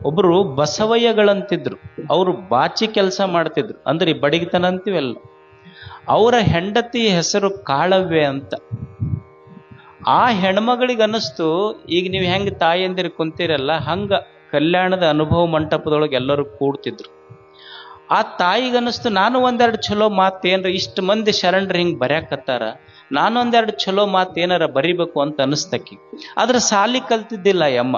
ಒಬ್ರು ಬಸವಯ್ಯಗಳಂತಿದ್ರು. ಅವರು ಬಾಚಿ ಕೆಲಸ ಮಾಡ್ತಿದ್ರು, ಅಂದ್ರೆ ಈ ಬಡಿಗಿತನ ಅಂತೀವಲ್ಲ. ಅವರ ಹೆಂಡತಿ ಹೆಸರು ಕಾಳವ್ವೆ ಅಂತ. ಆ ಹೆಣ್ಮಗಳಿಗೆ ಅನಿಸ್ತು, ಈಗ ನೀವು ಹೆಂಗೆ ತಾಯಿಯಂದಿರು ಕುಂತೀರಲ್ಲ, ಹಂಗ ಕಲ್ಯಾಣದ ಅನುಭವ ಮಂಟಪದೊಳಗೆ ಎಲ್ಲರೂ ಕೂಡ್ತಿದ್ರು. ಆ ತಾಯಿಗನ್ನಿಸ್ತು, ನಾನು ಒಂದೆರಡು ಚಲೋ ಮಾತು ಏನಾರ, ಇಷ್ಟು ಮಂದಿ ಶರಣರು ಹಿಂಗೆ ಬರ್ಯಾಕತ್ತಾರ, ನಾನೊಂದೆರಡು ಚಲೋ ಮಾತು ಏನಾರ ಬರಿಬೇಕು ಅಂತ ಅನಿಸ್ತಕ್ಕಿ. ಆದ್ರೆ ಸಾಲಿ ಕಲ್ತಿದ್ದಿಲ್ಲ ಯಮ್ಮ.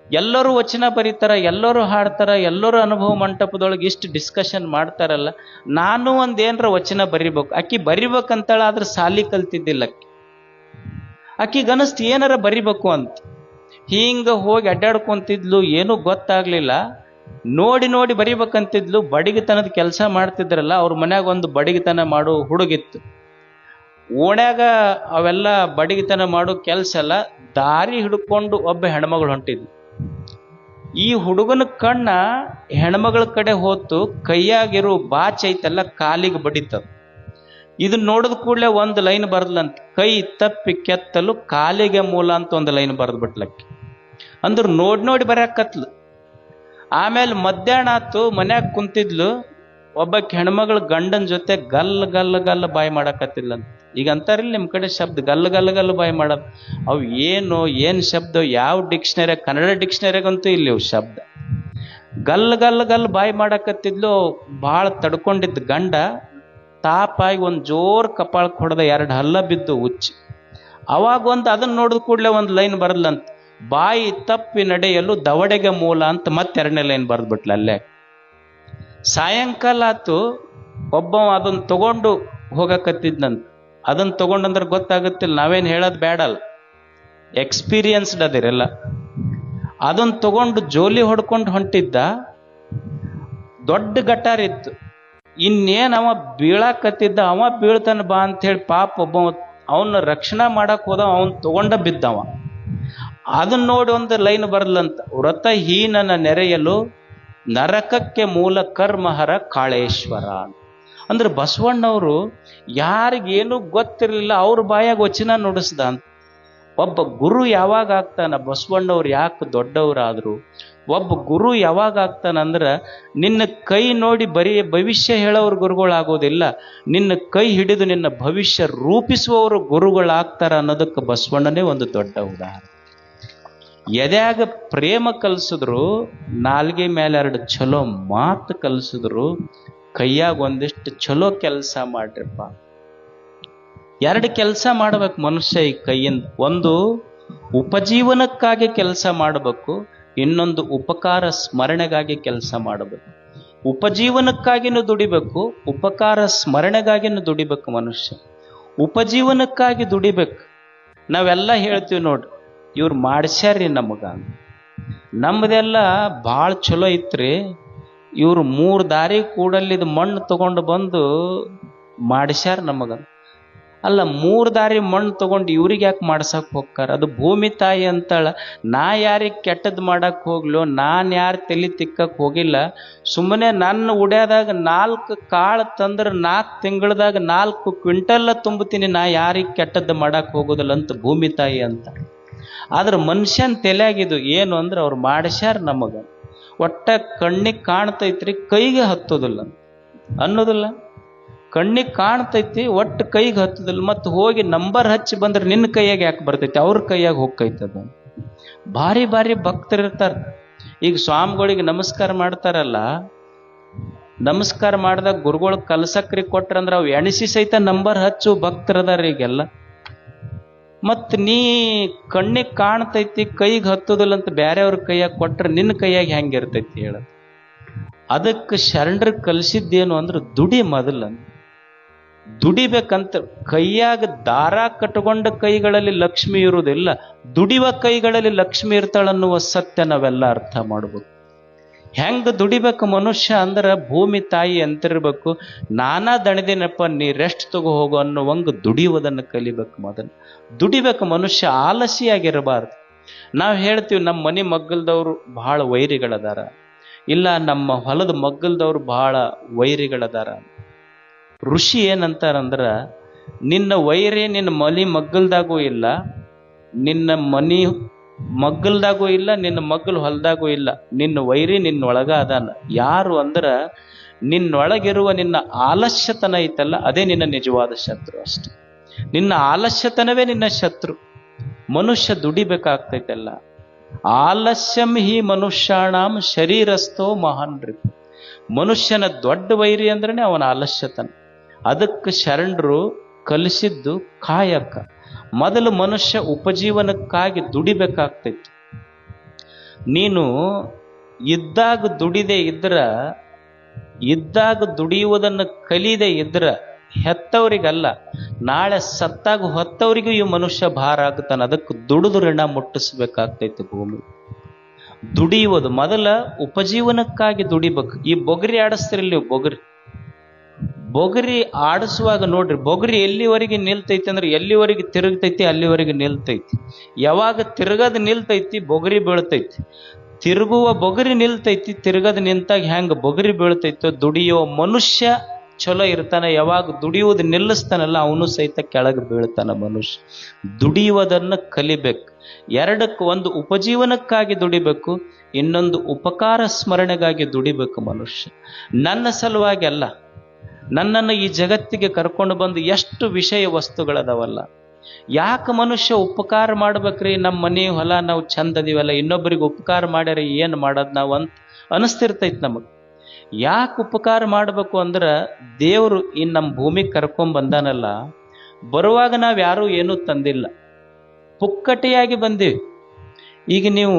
ಎಲ್ಲರೂ ವಚನ ಬರೀತಾರ, ಎಲ್ಲರೂ ಹಾಡ್ತಾರ, ಎಲ್ಲರೂ ಅನುಭವ ಮಂಟಪದೊಳಗೆ ಇಷ್ಟು ಡಿಸ್ಕಷನ್ ಮಾಡ್ತಾರಲ್ಲ, ನಾನು ಒಂದೇನರ ವಚನ ಬರಿಬೇಕು. ಆಕಿ ಬರಿಬೇಕಂತಾಳ, ಆದ್ರೆ ಸಾಲಿ ಕಲ್ತಿದ್ದಿಲ್ಲ ಆಕಿಗನ್ನಿಸ್ತು ಏನಾರ ಬರಿಬೇಕು ಅಂತ. ಹಿಂಗ ಹೋಗಿ ಅಡ್ಡಾಡ್ಕೊಂತಿದ್ಲು, ಏನೂ ಗೊತ್ತಾಗ್ಲಿಲ್ಲ. ನೋಡಿ ನೋಡಿ ಬರಿಬೇಕಂತಿದ್ಲು. ಬಡಿಗೆತನದ ಕೆಲಸ ಮಾಡ್ತಿದ್ರಲ್ಲ, ಅವ್ರ ಮನ್ಯಾಗ ಒಂದು ಬಡಿಗೆತನ ಮಾಡೋ ಹುಡುಗಿತ್ತು. ಓಣ್ಯಾಗ ಅವೆಲ್ಲ ಬಡಿಗೆತನ ಮಾಡೋ ಕೆಲಸ ಎಲ್ಲ ದಾರಿ ಹಿಡ್ಕೊಂಡು ಒಬ್ಬ ಹೆಣ್ಮಗಳು ಹೊಂಟಿದ್ಲು. ಈ ಹುಡುಗನ ಕಣ್ಣ ಹೆಣ್ಮಗಳ ಕಡೆ ಹೋತು, ಕೈಯಾಗಿರೋ ಬಾಚ್ ಐತಲ್ಲ ಕಾಲಿಗೆ ಬಡಿತದ. ಇದನ್ನ ನೋಡಿದ ಕೂಡಲೇ ಒಂದು ಲೈನ್ ಬರ್ದ್ಲಂತ, ಕೈ ತಪ್ಪಿ ಕೆತ್ತಲು ಕಾಲಿಗೆ ಮೂಲ ಅಂತ ಒಂದು ಲೈನ್ ಬರ್ದ್ ಬಿಟ್ಲಕ್ಕಿ. ಅಂದ್ರ ನೋಡಿ ನೋಡಿ ಬರ್ಯಾಕತ್ಲು. ಆಮೇಲೆ ಮಧ್ಯಾಹ್ನ ಆತು, ಮನ್ಯಾಗ ಕುಂತಿದ್ಲು. ಒಬ್ಬಕ್ಕೆ ಹೆಣ್ಮಗಳ ಗಂಡನ ಜೊತೆ ಗಲ್ಲ ಗಲ್ಲ ಗಲ್ಲ ಬಾಯಿ ಮಾಡಾಕತ್ತಿದ್ಲಂತ. ಈಗ ಅಂತಾರಿಲ್ಲ ನಿಮ್ಮ ಕಡೆ ಶಬ್ದ, ಗಲ್ಲ ಗಲ್ಲ ಗಲ್ಲ ಬಾಯಿ ಮಾಡೋದು. ಅವು ಏನ್ ಶಬ್ದ, ಯಾವ ಡಿಕ್ಷನರಿ, ಕನ್ನಡ ಡಿಕ್ಷನರಿಗಂತೂ ಇಲ್ಲಿ ಅವು ಶಬ್ದ. ಗಲ್ಲ ಗಲ್ಲ ಗಲ್ಲ ಬಾಯಿ ಮಾಡಾಕತ್ತಿದ್ಲು. ಭಾಳ ತಡ್ಕೊಂಡಿದ್ದ ಗಂಡ ತಾಪಾಗಿ ಒಂದು ಜೋರ್ ಕಪಾಳಕ್ಕೆ ಹೊಡೆದ, 2 ಹಲ್ಲ ಬಿದ್ದು ಉಚ್ಚಿ. ಅವಾಗ ಅದನ್ನ ನೋಡಿದ ಕೂಡಲೇ ಒಂದು ಲೈನ್ ಬರದ್ಲಂತ, ಬಾಯಿ ತಪ್ಪಿ ನಡೆಯಲು ದವಡೆಗೆ ಮೂಲ ಅಂತ ಮತ್ತೆ 2ನೇ ಲೈನ್ ಬರೆದ್ಬಿಟ್ಲ ಅಲ್ಲೇ. ಸಾಯಂಕಾಲ ಆತು, ಒಬ್ಬ ಅದನ್ನ ತಗೊಂಡು ಹೋಗಕತ್ತಿದ್ನಂತ. ಅದನ್ನ ತಗೊಂಡಂದ್ರೆ ಗೊತ್ತಾಗುತ್ತಿಲ್ಲ, ನಾವೇನು ಹೇಳೋದು ಬೇಡಲ್ಲ, ಎಕ್ಸ್ಪೀರಿಯನ್ಸ್ಡ್ ಅದಿರೆಲ್ಲ. ಅದನ್ನ ತಗೊಂಡು ಜೋಲಿ ಹೊಡ್ಕೊಂಡು ಹೊಂಟಿದ್ದ. ದೊಡ್ಡ ಗಟಾರ್ ಇತ್ತು, ಇನ್ನೇನ್ ಅವ ಬೀಳಾಕತ್ತಿದ್ದ. ಅವ ಬೀಳ್ತಾನ ಬಾ ಅಂತ ಹೇಳಿ ಪಾಪ ಒಬ್ಬ ಅವನ್ನ ರಕ್ಷಣಾ ಮಾಡಕ್ ಹೋದ, ಅವನ್ ತಗೊಂಡ ಬಿದ್ದವ. ಅದನ್ನ ನೋಡಿ ಒಂದು ಲೈನ್ ಬರಲಂತ, ವ್ರತಹೀನನ ನೆರೆಯಲು ನರಕಕ್ಕೆ ಮೂಲ ಕರ್ಮಹರ ಕಾಳೇಶ್ವರ. ಅಂದ್ರೆ ಬಸವಣ್ಣವರು ಯಾರಿಗೇನು ಗೊತ್ತಿರಲಿಲ್ಲ, ಅವ್ರ ಬಾಯಾಗ ವಚನ ನುಡಿಸ್ದ ಅಂತ. ಒಬ್ಬ ಗುರು ಯಾವಾಗ ಆಗ್ತಾನ, ಬಸವಣ್ಣವ್ರು ಯಾಕೆ ದೊಡ್ಡವರಾದ್ರು, ಒಬ್ಬ ಗುರು ಯಾವಾಗ ಆಗ್ತಾನಂದ್ರ, ನಿನ್ನ ಕೈ ನೋಡಿ ಬರೀ ಭವಿಷ್ಯ ಹೇಳೋರು ಗುರುಗಳಾಗೋದಿಲ್ಲ, ನಿನ್ನ ಕೈ ಹಿಡಿದು ನಿನ್ನ ಭವಿಷ್ಯ ರೂಪಿಸುವವರು ಗುರುಗಳಾಗ್ತಾರ ಅನ್ನೋದಕ್ಕೆ ಬಸವಣ್ಣನೇ ಒಂದು ದೊಡ್ಡ ಉದಾಹರಣೆ. ಎದ್ಯಾಗ ಪ್ರೇಮ ಕಲಿಸಿದ್ರು, ನಾಲ್ಗೆ ಮೇಲೆ 2 ಚಲೋ ಮಾತು ಕಲಿಸಿದ್ರು, ಕೈಯಾಗ ಒಂದಿಷ್ಟು ಚಲೋ ಕೆಲಸ ಮಾಡ್ರಿಪ್ಪ. 2 ಕೆಲಸ ಮಾಡ್ಬೇಕು ಮನುಷ್ಯ ಈ ಕೈಯಿಂದ. ಒಂದು ಉಪಜೀವನಕ್ಕಾಗಿ ಕೆಲಸ ಮಾಡಬೇಕು, ಇನ್ನೊಂದು ಉಪಕಾರ ಸ್ಮರಣೆಗಾಗಿ ಕೆಲಸ ಮಾಡಬೇಕು. ಉಪಜೀವನಕ್ಕಾಗಿನೂ ದುಡಿಬೇಕು, ಉಪಕಾರ ಸ್ಮರಣೆಗಾಗಿನೂ ದುಡಿಬೇಕು ಮನುಷ್ಯ. ಉಪಜೀವನಕ್ಕಾಗಿ ದುಡಿಬೇಕು. ನಾವೆಲ್ಲ ಹೇಳ್ತೀವಿ ನೋಡ್ರಿ, ಇವ್ರು ಮಾಡ್ಸ್ಯಾರ್ರಿ ನಮಗ, ನಮ್ದೆಲ್ಲ ಭಾಳ ಚಲೋ ಇತ್ರಿ, ಇವ್ರು 3 ದಾರಿ ಕೂಡಲ್ಲಿದ ಮಣ್ಣು ತಗೊಂಡು ಬಂದು ಮಾಡ್ಸ್ಯಾರ ನಮಗ. ಅಲ್ಲ, 3 ದಾರಿ ಮಣ್ಣು ತಗೊಂಡು ಇವ್ರಿಗೆ ಯಾಕೆ ಮಾಡ್ಸಕ್ ಹೋಗ್ತಾರ? ಅದು ಭೂಮಿ ತಾಯಿ ಅಂತಾಳ. ನಾ ಯಾರಿಗೆ ಕೆಟ್ಟದ್ದು ಮಾಡಕ್ ಹೋಗ್ಲೋ, ನಾನು ಯಾರು ತಲೆ ತಿಕ್ಕಕ್ ಹೋಗಿಲ್ಲ. ಸುಮ್ಮನೆ ನನ್ನ ಉಡ್ಯಾದಾಗ 4 ಕಾಳು ತಂದ್ರೆ 4 ತಿಂಗಳದಾಗ 4 ಕ್ವಿಂಟಲ್ ತುಂಬುತ್ತೀನಿ, ನಾ ಯಾರಿಗೆ ಕೆಟ್ಟದ್ದು ಮಾಡಕ್ ಹೋಗೋದಿಲ್ಲ ಅಂತ ಭೂಮಿ ತಾಯಿ ಅಂತ. ಆದ್ರೆ ಮನುಷ್ಯನ ತಲೆಯಾಗಿದ್ದು ಏನು ಅಂದ್ರೆ, ಅವ್ರು ಮಾಡ್ಸ್ಯಾರ ನಮಗ. ಒಟ್ಟ ಕಣ್ಣಿಗೆ ಕಾಣ್ತೈತ್ರಿ, ಕೈಗೆ ಹತ್ತೋದಿಲ್ಲ ಅನ್ನೋದಿಲ್ಲ. ಕಣ್ಣಿಗೆ ಕಾಣ್ತೈತಿ, ಒಟ್ಟು ಕೈಗೆ ಹತ್ತೋದಿಲ್ಲ. ಮತ್ತು ಹೋಗಿ ನಂಬರ್ ಹಚ್ಚಿ ಬಂದ್ರೆ ನಿನ್ನ ಕೈಯಾಗ ಯಾಕೆ ಬರ್ತೈತಿ, ಅವ್ರ ಕೈಯಾಗ ಹೋಗ್ತೈತದ. ಭಾರಿ ಭಾರಿ ಭಕ್ತರಿರ್ತಾರ. ಈಗ ಸ್ವಾಮಿಗಳಿಗೆ ನಮಸ್ಕಾರ ಮಾಡ್ತಾರಲ್ಲ, ನಮಸ್ಕಾರ ಮಾಡಿದಾಗ ಗುರುಗಳು ಕಲಸಕ್ರಿ ಕೊಟ್ರಂದ್ರೆ ಅವು ಎಣಿಸಿ ಸಹಿತ ನಂಬರ್ ಹಚ್ಚು ಭಕ್ತರದಾರ ಈಗೆಲ್ಲ. ಮತ್ ನೀ ಕಣ್ಣಿಗೆ ಕಾಣ್ತೈತಿ ಕೈಗೆ ಹತ್ತೋದಿಲ್ಲ ಅಂತ ಬ್ಯಾರೆಯವ್ರ ಕೈಯಾಗ ಕೊಟ್ರೆ ನಿನ್ನ ಕೈಯಾಗ ಹೆಂಗಿರ್ತೈತಿ ಹೇಳ. ಅದಕ್ಕೆ ಶರಣರು ಕಲಿಸಿದ್ದೇನು ಅಂದ್ರೆ, ದುಡಿ ಮೊದಲ, ದುಡಿಬೇಕಂತ. ಕೈಯಾಗ ದಾರ ಕಟ್ಕೊಂಡ ಕೈಗಳಲ್ಲಿ ಲಕ್ಷ್ಮಿ ಇರುವುದಿಲ್ಲ, ದುಡಿಯುವ ಕೈಗಳಲ್ಲಿ ಲಕ್ಷ್ಮಿ ಇರ್ತಾಳನ್ನುವ ಸತ್ಯ ನಾವೆಲ್ಲ ಅರ್ಥ ಮಾಡ್ಬೇಕು. ಹೆಂಗ ದುಡಿಬೇಕು ಮನುಷ್ಯ ಅಂದ್ರೆ, ಭೂಮಿ ತಾಯಿ ಅಂತಿರ್ಬೇಕು, ನಾನಾ ದಣಿದಿನಪ್ಪ ನೀ ರೆಸ್ಟ್ ತಗೋ ಹೋಗು ಅನ್ನುವಂಗ ದುಡಿಯುವುದನ್ನು ಕಲಿಬೇಕು. ಮೊದಲು ದುಡಿಬೇಕು ಮನುಷ್ಯ, ಆಲಸಿಯಾಗಿರಬಾರ್ದು. ನಾವು ಹೇಳ್ತೀವಿ ನಮ್ಮ ಮನೆ ಮಗ್ಗಲ್ದವ್ರು ಬಹಳ ವೈರಿಗಳದಾರ, ಇಲ್ಲ ನಮ್ಮ ಹೊಲದ ಮಗ್ಗಲ್ದವ್ರು ಬಹಳ ವೈರಿಗಳದಾರ. ಋಷಿ ಏನಂತಾರಂದ್ರ, ನಿನ್ನ ವೈರಿ ನಿನ್ನ ಮನೆ ಮಗ್ಗಲ್ದಾಗೂ ಇಲ್ಲ, ನಿನ್ನ ಮನಿ ಮಗ್ಗಲ್ದಾಗೂ ಇಲ್ಲ, ನಿನ್ನ ಮಗ್ಗಲ್ ಹೊಲದಾಗೂ ಇಲ್ಲ. ನಿನ್ನ ವೈರಿ ನಿನ್ನೊಳಗ ಅದಾನ. ಯಾರು ಅಂದ್ರ ನಿನ್ನೊಳಗಿರುವ ನಿನ್ನ ಆಲಸ್ಯತನ ಐತಲ್ಲ, ಅದೇ ನಿನ್ನ ನಿಜವಾದ ಶತ್ರು ಅಷ್ಟೆ. ನಿನ್ನ ಆಲಸ್ಯತನವೇ ನಿನ್ನ ಶತ್ರು. ಮನುಷ್ಯ ದುಡಿಬೇಕಾಗ್ತೈತಲ್ಲ. ಆಲಸ್ಯಂ ಹಿ ಮನುಷ್ಯಾಣಾಂ ಶರೀರಸ್ಥೋ ಮಹಾನ್ ರಿಪು. ಮನುಷ್ಯನ ದೊಡ್ಡ ವೈರಿ ಅಂದ್ರೇನೆ ಅವನ ಆಲಸ್ಯತನ. ಅದಕ್ಕೆ ಶರಣರು ಕಲಿಸಿದ್ದು ಕಾಯಕ. ಮೊದಲು ಮನುಷ್ಯ ಉಪಜೀವನಕ್ಕಾಗಿ ದುಡಿಬೇಕಾಗ್ತೈತಿ. ನೀನು ಇದ್ದಾಗ ದುಡಿದೇ ಇದ್ದಾಗ ದುಡಿಯುವುದನ್ನು ಕಲಿಯದೆ ಇದ್ರ ಹೆತ್ತವರಿಗಲ್ಲ, ನಾಳೆ ಸತ್ತಾಗ ಹೊತ್ತವರಿಗೂ ಈ ಮನುಷ್ಯ ಭಾರ ಆಗ್ತಾನೆ. ಅದಕ್ಕೆ ದುಡಿದು ಋಣ ಮುಟ್ಟಿಸ್ಬೇಕಾಗ್ತೈತಿ ಭೂಮಿ. ದುಡಿಯುವುದು ಮೊದಲ ಉಪಜೀವನಕ್ಕಾಗಿ ದುಡಿಬೇಕು. ಈ ಬೊಗರಿ ಆಡಿಸ್ತಿರಲಿ ನೀವು, ಬೊಗರಿ ಆಡಿಸುವಾಗ ನೋಡ್ರಿ, ಬೊಗರಿ ಎಲ್ಲಿವರೆಗೆ ನಿಲ್ತೈತಿ ಅಂದ್ರೆ ಎಲ್ಲಿವರೆಗೆ ತಿರುಗ್ತೈತಿ ಅಲ್ಲಿವರೆಗೆ ನಿಲ್ತೈತಿ. ಯಾವಾಗ ತಿರುಗದ್ ನಿಲ್ತೈತಿ ಬೊಗರಿ ಬೀಳ್ತೈತಿ. ತಿರುಗುವ ಬೊಗರಿ ನಿಲ್ತೈತಿ, ತಿರುಗದ್ ನಿಂತಾಗ ಹೆಂಗ ಬೊಗರಿ ಬೀಳ್ತೈತೋ, ದುಡಿಯೋ ಮನುಷ್ಯ ಚಲೋ ಇರ್ತಾನೆ. ಯಾವಾಗ ದುಡಿಯುವುದು ನಿಲ್ಲಿಸ್ತಾನಲ್ಲ ಅವನು ಸಹಿತ ಕೆಳಗೆ ಬೀಳ್ತಾನ. ಮನುಷ್ಯ ದುಡಿಯುವುದನ್ನು ಕಲಿಬೇಕು. ಎರಡಕ್ಕೆ, ಒಂದು ಉಪಜೀವನಕ್ಕಾಗಿ ದುಡಿಬೇಕು, ಇನ್ನೊಂದು ಉಪಕಾರ ಸ್ಮರಣೆಗಾಗಿ ದುಡಿಬೇಕು. ಮನುಷ್ಯ ನನ್ನ ಸಲುವಾಗಿ ಅಲ್ಲ, ನನ್ನನ್ನು ಈ ಜಗತ್ತಿಗೆ ಕರ್ಕೊಂಡು ಬಂದು ಎಷ್ಟು ವಿಷಯ ವಸ್ತುಗಳದಾವಲ್ಲ. ಯಾಕೆ ಮನುಷ್ಯ ಉಪಕಾರ ಮಾಡ್ಬೇಕ್ರಿ? ನಮ್ಮ ಮನೆ ಹೊಲ ನಾವು ಚಂದ ಅದೀವಲ್ಲ, ಇನ್ನೊಬ್ಬರಿಗೆ ಉಪಕಾರ ಮಾಡ್ಯಾರ ಏನು ಮಾಡೋದು ನಾವು ಅಂತ ಅನಿಸ್ತಿರ್ತೈತಿ ನಮಗೆ. ಯಾಕೆ ಉಪಕಾರ ಮಾಡಬೇಕು ಅಂದ್ರೆ, ದೇವರು ಈ ನಮ್ಮ ಭೂಮಿಗೆ ಕರ್ಕೊಂಡ್ ಬರುವಾಗ ನಾವು ಯಾರೂ ಏನೂ ತಂದಿಲ್ಲ, ಪುಕ್ಕಟೆಯಾಗಿ ಬಂದೀವಿ. ಈಗ ನೀವು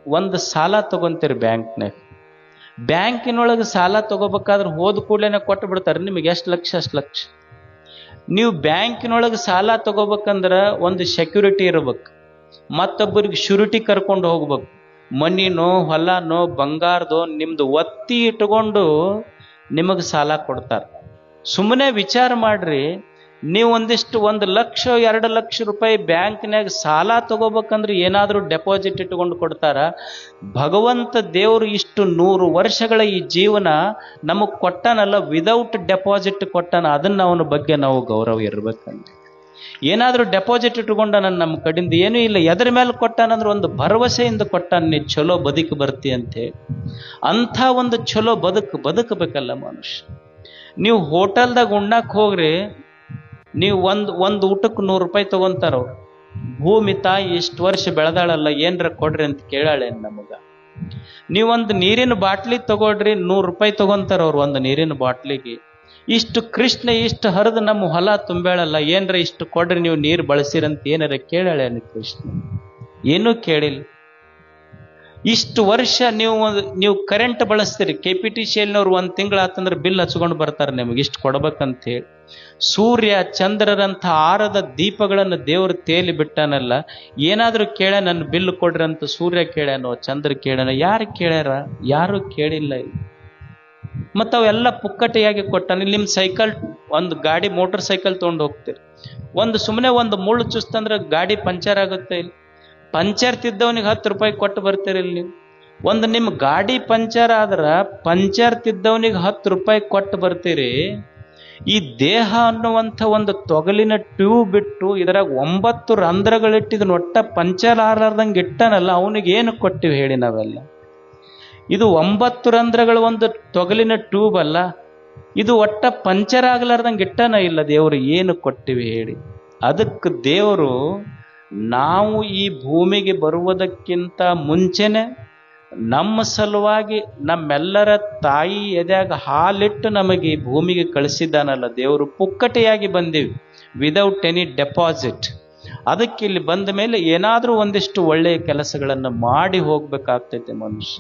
ಒಂದು ಸಾಲ ತಗೊಂತೀರಿ ಬ್ಯಾಂಕಿನೊಳಗೆ ಸಾಲ ತಗೋಬೇಕಾದ್ರೆ ಹೋದ ಕೂಡಲೇ ಕೊಟ್ಟು ಬಿಡ್ತಾರೆ. ನಿಮಗೆ ಎಷ್ಟು ಲಕ್ಷ ಅಷ್ಟು ಲಕ್ಷ. ನೀವು ಬ್ಯಾಂಕಿನೊಳಗೆ ಸಾಲ ತಗೋಬೇಕಂದ್ರೆ ಒಂದು ಸೆಕ್ಯೂರಿಟಿ ಇರ್ಬೇಕು, ಮತ್ತೊಬ್ಬರಿಗೆ ಶ್ಯೂರಿಟಿ ಕರ್ಕೊಂಡು ಹೋಗ್ಬೇಕು. ಮಣ್ಣಿನೋ ಹೊಲನೋ ಬಂಗಾರದೋ ನಿಮ್ದು ಒತ್ತಿ ಇಟ್ಕೊಂಡು ನಿಮಗೆ ಸಾಲ ಕೊಡ್ತಾರೆ. ಸುಮ್ಮನೆ ವಿಚಾರ ಮಾಡ್ರಿ, ನೀವು ಒಂದಿಷ್ಟು 1 ಲಕ್ಷ 2 ಲಕ್ಷ ರೂಪಾಯಿ ಬ್ಯಾಂಕ್ನಾಗ ಸಾಲ ತಗೋಬೇಕಂದ್ರೆ ಏನಾದರೂ ಡೆಪಾಸಿಟ್ ಇಟ್ಕೊಂಡು ಕೊಡ್ತಾರ. ಭಗವಂತ ದೇವರು ಇಷ್ಟು 100 ವರ್ಷಗಳ ಈ ಜೀವನ ನಮಗೆ ಕೊಟ್ಟಾನಲ್ಲ, ವಿದೌಟ್ ಡೆಪಾಸಿಟ್ ಕೊಟ್ಟಾನ. ಅದನ್ನ ಅವನ ಬಗ್ಗೆ ನಾವು ಗೌರವ ಇರ್ಬೇಕಂದ್ರೆ. ಏನಾದರೂ ಡೆಪಾಸಿಟ್ ಇಟ್ಕೊಂಡ ನಮ್ಮ ಕಡೆಯಿಂದ ಏನೂ ಇಲ್ಲ, ಎದ್ರ ಮೇಲೆ ಕೊಟ್ಟಾನಂದ್ರೆ ಒಂದು ಭರವಸೆಯಿಂದ ಕೊಟ್ಟಾನ, ನೀ ಚಲೋ ಬದುಕು ಬರ್ತಿ ಅಂತೇಳಿ. ಅಂಥ ಒಂದು ಚಲೋ ಬದುಕಬೇಕಲ್ಲ ಮನುಷ್ಯ. ನೀವು ಹೋಟೆಲ್ದಾಗ ಉಣ್ಣಾಕ್ ಹೋಗ್ರಿ, ನೀವು ಒಂದು ಊಟಕ್ಕೆ 100 ರೂಪಾಯಿ ತಗೊಂತಾರ. ಭೂಮಿ ತಾಯಿ ಇಷ್ಟು ವರ್ಷ ಬೆಳೆದಾಳಲ್ಲ, ಏನ್ರ ಕೊಡ್ರಿ ಅಂತ ಕೇಳಾಳೇನು ನಮಗ? ನೀವೊಂದು ನೀರಿನ ಬಾಟ್ಲಿ ತಗೊಳ್ರಿ, 100 ರೂಪಾಯಿ ತಗೊಂತಾರ ಅವ್ರು ಒಂದು ನೀರಿನ ಬಾಟ್ಲಿಗೆ. ಇಷ್ಟು ಕೃಷ್ಣ ಇಷ್ಟು ಹರಿದು ನಮ್ಮ ಹೊಲ ತುಂಬೇಳಲ್ಲ, ಏನ್ರ ಇಷ್ಟು ಕೊಡ್ರಿ ನೀವು ನೀರು ಬಳಸಿರಂತ ಏನಾರ ಕೇಳಾಳೇನು ಕೃಷ್ಣ? ಏನೂ ಕೇಳಿಲ್ಲ. ಇಷ್ಟು ವರ್ಷ ನೀವು ಕರೆಂಟ್ ಬಳಸ್ತೀರಿ, KPTCLನವ್ರು 1 ತಿಂಗಳು ಆತಂದ್ರೆ ಬಿಲ್ ಹಚ್ಕೊಂಡು ಬರ್ತಾರೆ ನಿಮಗೆ ಇಷ್ಟು ಕೊಡ್ಬೇಕಂತ ಹೇಳಿ. ಸೂರ್ಯ ಚಂದ್ರರಂಥ ಆರದ ದೀಪಗಳನ್ನು ದೇವರು ತೇಲಿ ಬಿಟ್ಟಾನಲ್ಲ, ಏನಾದರೂ ಕೇಳ ನನ್ನ ಬಿಲ್ ಕೊಡ್ರಿ ಅಂತ ಸೂರ್ಯ ಕೇಳ್ಯಾನೋ ಚಂದ್ರ ಕೇಳ್ಯಾನೋ? ಯಾರು ಕೇಳ್ಯಾರ? ಯಾರು ಕೇಳಿಲ್ಲ. ಮತ್ತು ಅವೆಲ್ಲ ಪುಕ್ಕಟೆಯಾಗಿ ಕೊಟ್ಟಾನ. ಇಲ್ಲಿ ನಿಮ್ಮ ಸೈಕಲ್, ಒಂದು ಗಾಡಿ ಮೋಟರ್ ಸೈಕಲ್ ತೊಗೊಂಡು ಹೋಗ್ತೀರಿ, ಸುಮ್ಮನೆ ಒಂದು ಮುಳ್ಳು ಚುಸ್ತಂದ್ರೆ ಗಾಡಿ ಪಂಚರ್ ಆಗುತ್ತೆ. ಇಲ್ಲಿ ಪಂಚರ್ ತಿದ್ದವನಿಗೆ 10 ರೂಪಾಯಿ ಕೊಟ್ಟು ಬರ್ತೀರಿಲ್ಲ ನೀವು. ಒಂದು ನಿಮ್ಮ ಗಾಡಿ ಪಂಚರ್ ಆದ್ರೆ ಪಂಚರ್ ತಿದ್ದವನಿಗೆ 10 ರೂಪಾಯಿ ಕೊಟ್ಟು ಬರ್ತೀರಿ. ಈ ದೇಹ ಅನ್ನುವಂಥ ಒಂದು ತೊಗಲಿನ ಟ್ಯೂಬ್ ಬಿಟ್ಟು ಇದರಾಗ 9 ರಂಧ್ರಗಳಿಟ್ಟಿದ್ ಒಟ್ಟ ಪಂಚರ್ ಆರ್ಲಾರ್ದಂಗೆ ಇಟ್ಟನಲ್ಲ, ಅವನಿಗೆ ಏನು ಕೊಟ್ಟಿವಿ ಹೇಳಿ ನಾವೆಲ್ಲ? ಇದು 9 ರಂಧ್ರಗಳ ಒಂದು ತೊಗಲಿನ ಟ್ಯೂಬ್ ಅಲ್ಲ, ಇದು ಒಟ್ಟ ಪಂಚರ್ ಆಗ್ಲಾರ್ದಂಗೆ ಇಟ್ಟನ ಇಲ್ಲ. ದೇವರು ಏನು ಕೊಟ್ಟಿವಿ ಹೇಳಿ? ಅದಕ್ಕೆ ದೇವರು ನಾವು ಈ ಭೂಮಿಗೆ ಬರುವುದಕ್ಕಿಂತ ಮುಂಚೆನೆ ನಮ್ಮ ಸಲುವಾಗಿ ನಮ್ಮೆಲ್ಲರ ತಾಯಿ ಎದೆಯಾಗ ಹಾಲಿಟ್ಟು ನಮಗೆ ಈ ಭೂಮಿಗೆ ಕಳಿಸಿದ್ದಾನಲ್ಲ ದೇವರು. ಪುಕ್ಕಟೆಯಾಗಿ ಬಂದೀವಿ, ವಿದೌಟ್ ಎನಿ ಡೆಪಾಸಿಟ್. ಅದಕ್ಕೆ ಇಲ್ಲಿ ಬಂದ ಮೇಲೆ ಏನಾದರೂ ಒಂದಿಷ್ಟು ಒಳ್ಳೆಯ ಕೆಲಸಗಳನ್ನು ಮಾಡಿ ಹೋಗ್ಬೇಕಾಗ್ತೈತೆ ಮನುಷ್ಯ.